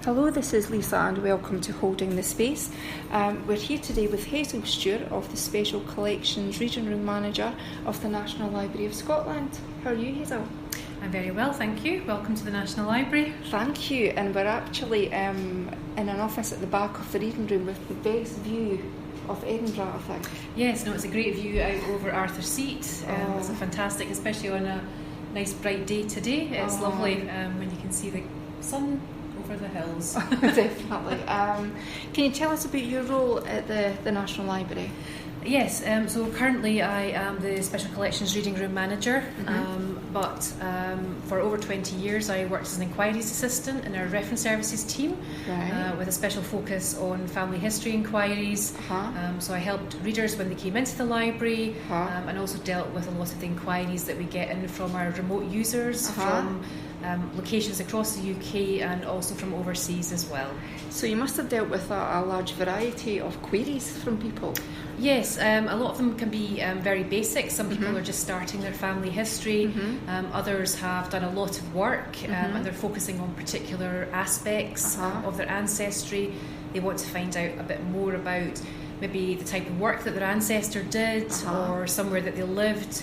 Hello, this is Lisa and welcome to Holding the Space. We're here today with Hazel Stewart of the Special Collections Reading Room Manager of the National Library of Scotland. How are you, Hazel? I'm very well, thank you. Welcome to the National Library. Thank you, and we're actually in an office at the back of the reading room with the best view of Edinburgh, I think. Yes, no, it's a great view out over Arthur Seat. It's a fantastic, especially on a nice bright day today. It's lovely when you can see the sun over the hills. Definitely. Can you tell us about your role at the National Library? Yes, so currently I am the Special Collections Reading Room Manager, but for over 20 years I worked as an inquiries assistant in our reference services team, with a special focus on family history inquiries. So I helped readers when they came into the library, and also dealt with a lot of the inquiries that we get in from our remote users from locations across the UK and also from overseas as well. So you must have dealt with a large variety of queries from people. Yes, a lot of them can be very basic. Some people are just starting their family history. Others have done a lot of work and they're focusing on particular aspects of their ancestry. They want to find out a bit more about maybe the type of work that their ancestor did or somewhere that they lived.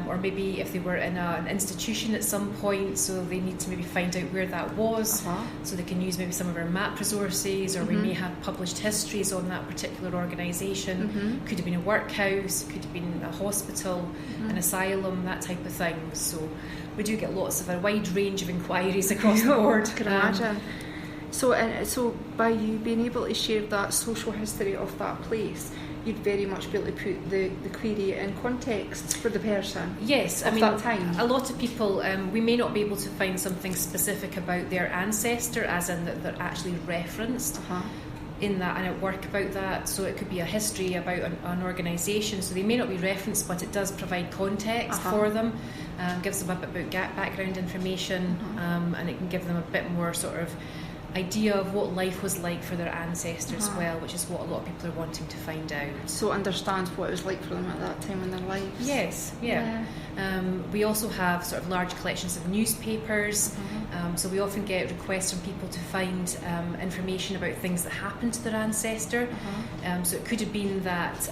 Or maybe if they were in an institution at some point, so they need to maybe find out where that was, so they can use maybe some of our map resources, or we may have published histories on that particular organisation. Could have been a workhouse, could have been a hospital, an asylum, that type of thing. So we do get lots of a wide range of inquiries across the board. Can imagine. So by you being able to share that social history of that place, you'd very much be able to put the query in context for the person. Yes, I mean, that time. A lot of people, we may not be able to find something specific about their ancestor, as in that they're actually referenced in that and at work about that. So it could be a history about an organisation, so they may not be referenced, but it does provide context for them, gives them a bit about background information, and it can give them a bit more sort of idea of what life was like for their ancestors as well, which is what a lot of people are wanting to find out. So understand what it was like for them at that time in their lives. Yes, yeah. We also have sort of large collections of newspapers, so we often get requests from people to find information about things that happened to their ancestor. So it could have been that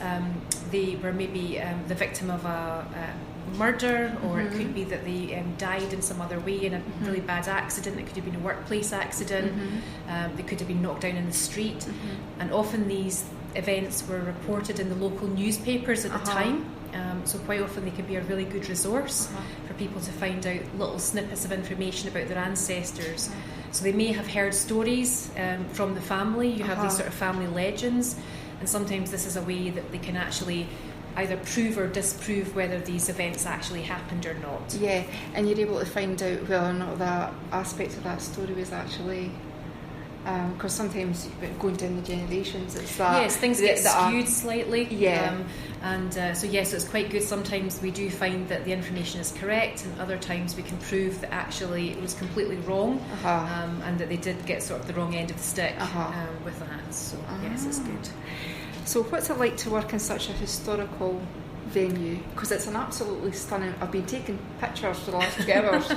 they were maybe the victim of a murder, or it could be that they died in some other way in a really bad accident. It could have been a workplace accident. They could have been knocked down in the street, and often these events were reported in the local newspapers at the time. So quite often they could be a really good resource for people to find out little snippets of information about their ancestors. So they may have heard stories from the family. You have these sort of family legends, and sometimes this is a way that they can actually either prove or disprove whether these events actually happened or not. Yeah, and you're able to find out whether or not that aspect of that story was actually, because sometimes going down the generations, it's that. Yes, things get skewed slightly. Yeah. So yes, it's quite good. Sometimes we do find that the information is correct, and other times we can prove that actually it was completely wrong, and that they did get sort of the wrong end of the stick with that. So yes, it's good. So what's it like to work in such a historical venue? Because it's an absolutely stunning... I've been taking pictures for the last 2 hours.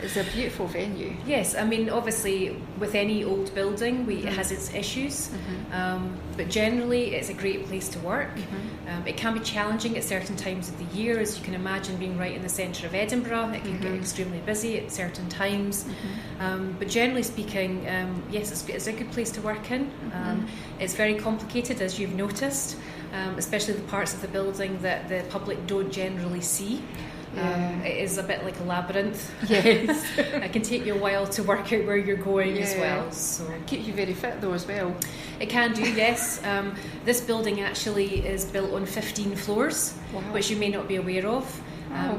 It's a beautiful venue. Yes, I mean, obviously, with any old building, it has its issues, but generally it's a great place to work. It can be challenging at certain times of the year, as you can imagine, being right in the centre of Edinburgh. It can get extremely busy at certain times, but generally speaking, yes, it's a good place to work in. It's very complicated, as you've noticed, especially the parts of the building that the public don't generally see. It is a bit like a labyrinth. Yes. It can take you a while to work out where you're going as well. So keep you very fit though as well. It can do, yes. This building actually is built on 15 floors, which you may not be aware of.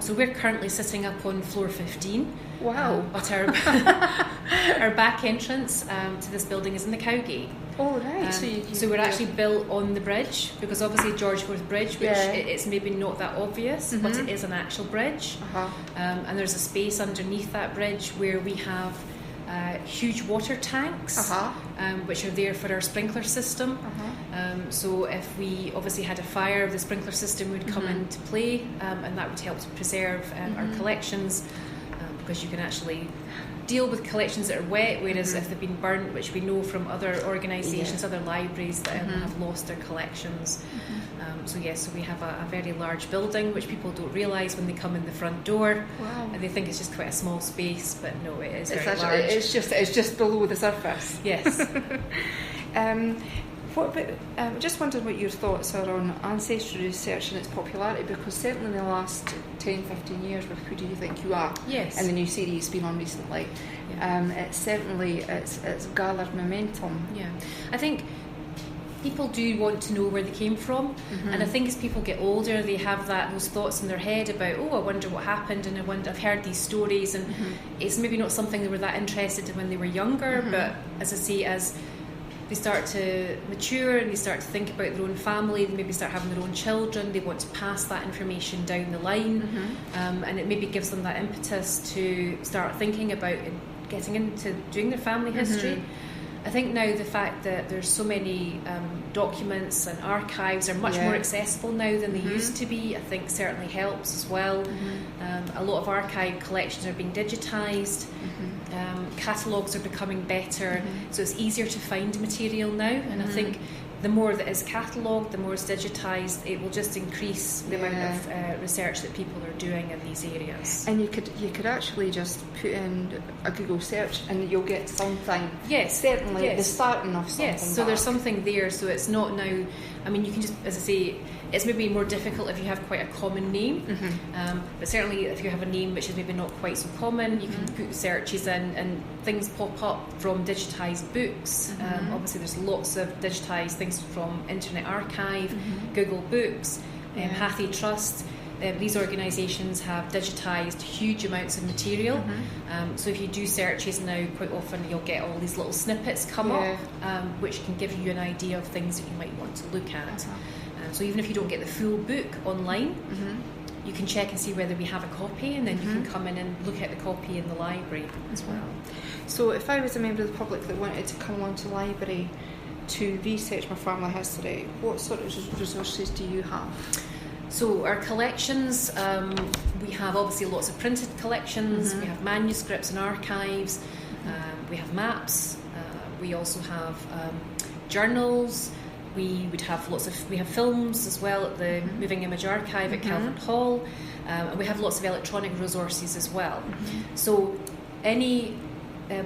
So we're currently sitting up on floor 15. Wow. But our back entrance to this building is in the Cowgate. Oh, right. So we're actually built on the bridge, because obviously George Forth Bridge, which it's maybe not that obvious, but it is an actual bridge. And there's a space underneath that bridge where we have huge water tanks, which are there for our sprinkler system. So if we obviously had a fire, the sprinkler system would come into play, and that would help to preserve our collections. because you can actually deal with collections that are wet, whereas if they've been burnt, which we know from other organisations, other libraries that have lost their collections. So we have a very large building, which people don't realise when they come in the front door. Wow. And they think it's just quite a small space, but no, it is It's very actually, large. it's just below the surface. Yes. What about, just wondering what your thoughts are on ancestry research and its popularity, because certainly in the last 10, 15 years, with Who Do You Think You Are, Yes. and the new series been on recently, it's certainly it's gathered momentum. Yeah, I think people do want to know where they came from, and I think as people get older, they have those thoughts in their head about, I wonder what happened, and I've heard these stories, and it's maybe not something they were that interested in when they were younger, but as I say, as they start to mature and they start to think about their own family, they maybe start having their own children, they want to pass that information down the line, and it maybe gives them that impetus to start thinking about getting into doing their family history. I think now the fact that there's so many documents and archives are much more accessible now than they used to be, I think certainly helps as well. A lot of archive collections are being digitised, catalogues are becoming better, so it's easier to find material now, and I think the more that is catalogued, the more it's digitised, it will just increase the amount of research that people are doing in these areas. And you could actually just put in a Google search and you'll get something. Yes, certainly the starting of something. Yes, so there's something there. So it's not now. I mean, you can just, as I say, it's maybe more difficult if you have quite a common name, but certainly if you have a name which is maybe not quite so common, you can put searches in and things pop up from digitised books. Obviously there's lots of digitised things from Internet Archive, Google Books, Hathy Trust. These organisations have digitised huge amounts of material, so if you do searches now, quite often you'll get all these little snippets come up, which can give you an idea of things that you might want to look at. So even if you don't get the full book online, you can check and see whether we have a copy, and then you can come in and look at the copy in the library as well. So if I was a member of the public that wanted to come along to the library to research my family history, what sort of resources do you have? So our collections, we have obviously lots of printed collections, we have manuscripts and archives, we have maps, we also have journals, we have films as well at the Moving Image Archive at Calvert Hall, and we have lots of electronic resources as well. So any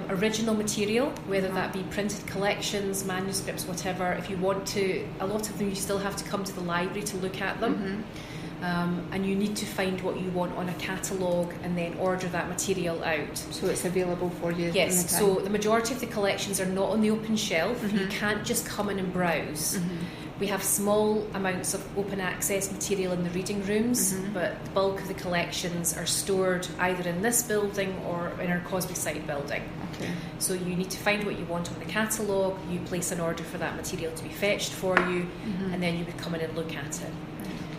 original material, whether that be printed collections, manuscripts, whatever, if you want to, a lot of them you still have to come to the library to look at them, and you need to find what you want on a catalogue and then order that material out. So it's available for you? Yes, so the majority of the collections are not on the open shelf. You can't just come in and browse. We have small amounts of open access material in the reading rooms, but the bulk of the collections are stored either in this building or in our Cosby Side building. Okay. So you need to find what you want on the catalogue, you place an order for that material to be fetched for you, and then you would come in and look at it.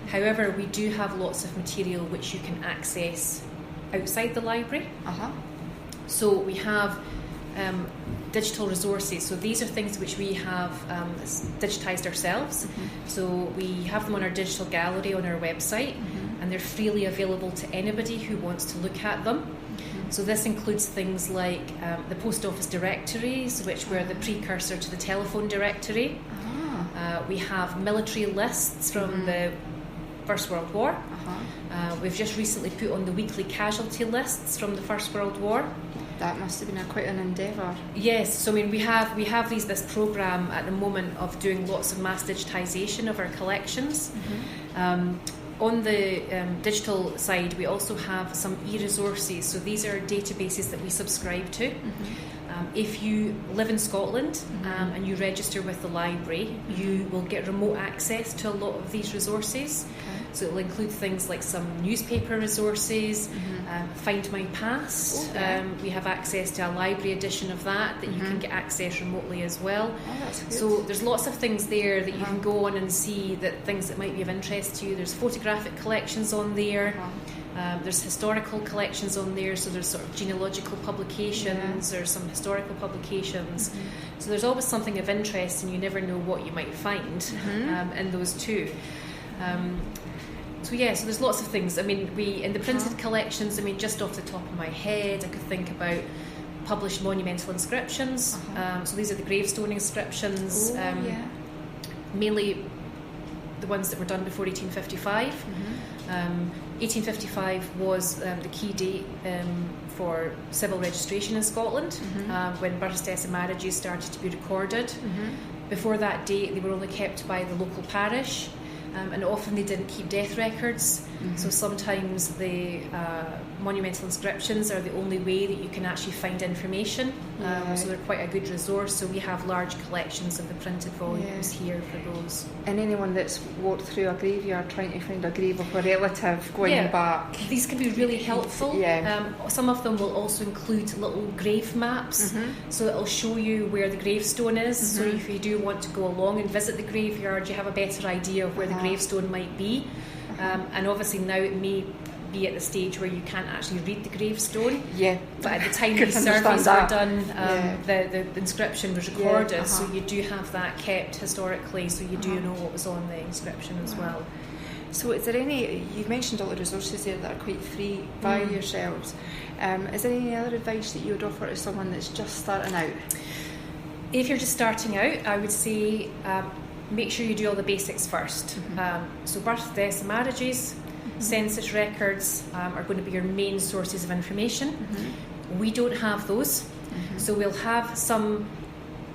However, we do have lots of material which you can access outside the library. So we have digital resources. So these are things which we have digitised ourselves. So we have them on our digital gallery on our website, and they're freely available to anybody who wants to look at them. So this includes things like the post office directories, which were the precursor to the telephone directory. We have military lists from the First World War. We've just recently put on the weekly casualty lists from the First World War. That must have been quite an endeavour. Yes, so I mean we have this programme at the moment of doing lots of mass digitisation of our collections. On the digital side, we also have some e-resources. So these are databases that we subscribe to. If you live in Scotland and you register with the library, you will get remote access to a lot of these resources. So it will include things like some newspaper resources, Find My Past. We have access to a library edition of that you can get access remotely as well. That's good. So there's lots of things there that you can go on and see, that things that might be of interest to you. There's photographic collections on there. There's historical collections on there, so there's sort of genealogical publications or some historical publications. So there's always something of interest, and you never know what you might find in those too. So there's lots of things. I mean, we in the printed collections, I mean, just off the top of my head, I could think about published monumental inscriptions. So these are the gravestone inscriptions, mainly the ones that were done before 1855. 1855 was the key date for civil registration in Scotland, when births, and marriages started to be recorded. Before that date, they were only kept by the local parish, and often they didn't keep death records. So sometimes the monumental inscriptions are the only way that you can actually find information. So they're quite a good resource. So we have large collections of the printed volumes here for those. And anyone that's walked through a graveyard trying to find a grave of a relative going back, these can be really helpful. Some of them will also include little grave maps, so it'll show you where the gravestone is. So if you do want to go along and visit the graveyard, you have a better idea of where the gravestone might be. And obviously now it may be at the stage where you can't actually read the gravestone. But at the time these surveys were done, the inscription was recorded, so you do have that kept historically, so you do know what was on the inscription as well. So is there any, you've mentioned all the resources there that are quite free by yourselves. Is there any other advice that you would offer to someone that's just starting out? If you're just starting out, I would say make sure you do all the basics first. So births, deaths and marriages, census records are going to be your main sources of information. We don't have those. So we'll have some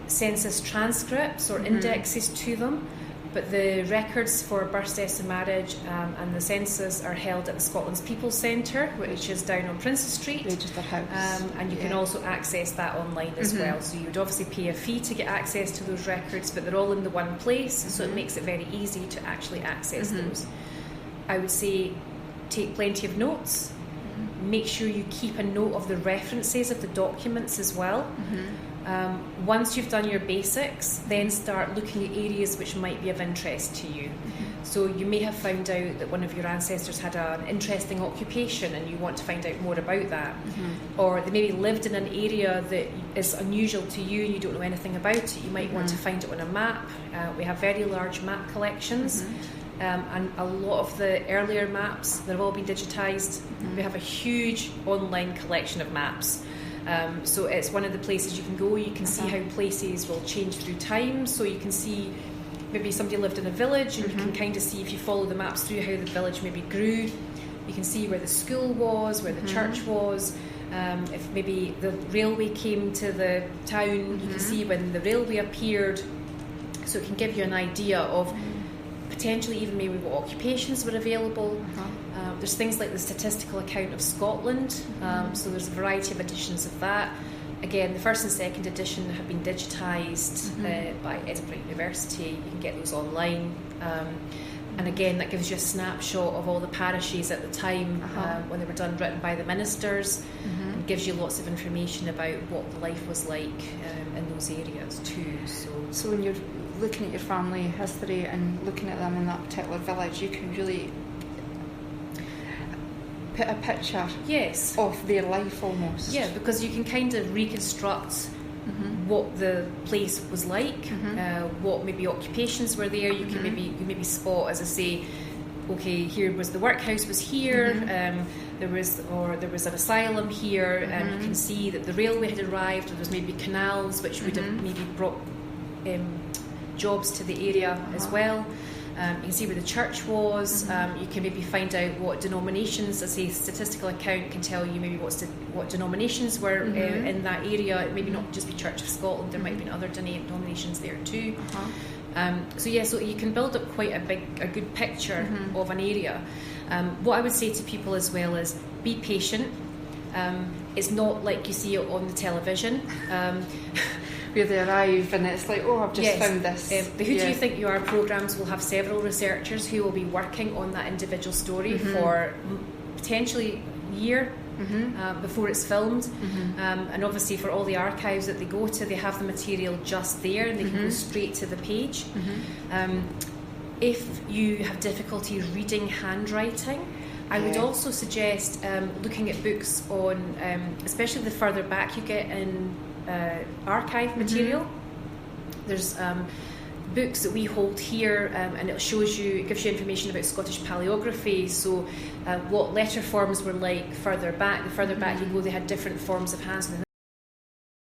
census transcripts or indexes to them, but the records for births, deaths and marriage and the census are held at the Scotland's People's Centre, which is down on Princes Street. Register House. And you can also access that online as well. So you would obviously pay a fee to get access to those records, but they're all in the one place, so it makes it very easy to actually access those. I would say take plenty of notes. Make sure you keep a note of the references of the documents as well. Once you've done your basics, then start looking at areas which might be of interest to you. So you may have found out that one of your ancestors had an interesting occupation and you want to find out more about that. Or they maybe lived in an area that is unusual to you and you don't know anything about it. You might want to find it on a map. We have very large map collections. And a lot of the earlier maps, they've all been digitised. We have a huge online collection of maps. So it's one of the places you can go. You can see how places will change through time. So you can see maybe somebody lived in a village and you can kind of see, if you follow the maps through, how the village maybe grew. You can see where the school was, where the church was. If maybe the railway came to the town, you can see when the railway appeared. So it can give you an idea of potentially even maybe what occupations were available. There's things like the Statistical Account of Scotland, so there's a variety of editions of that. Again, the first and second edition have been digitised by Edinburgh University. You can get those online. And again, that gives you a snapshot of all the parishes at the time when they were done, written by the ministers, and gives you lots of information about what life was like in those areas too. So when you're looking at your family history and looking at them in that particular village, you can really put a picture of their life almost. Yeah, because you can kind of reconstruct what the place was like, what maybe occupations were there. You can maybe spot, as I say, okay, here was the workhouse was here, there was an asylum here, and you can see that the railway had arrived, or there was maybe canals which would have maybe brought jobs to the area as well. You can see where the church was. You can maybe find out what denominations, as a statistical account can tell you maybe what denominations were in that area. It maybe not just be Church of Scotland, there might have been other denominations there too. So you can build up quite a good picture of an area. What I would say to people as well is be patient. It's not like you see it on the television. Where they arrive and it's like, oh, I've just found this. The Who Do You Think You Are programmes will have several researchers who will be working on that individual story for potentially a year before it's filmed. And obviously for all the archives that they go to, they have the material just there and they can go straight to the page. If you have difficulty reading handwriting, I would also suggest looking at books on, especially the further back you get in archive material. There's books that we hold here, and it gives you information about Scottish paleography, so what letter forms were like further back. The further back you go, they had different forms of hands.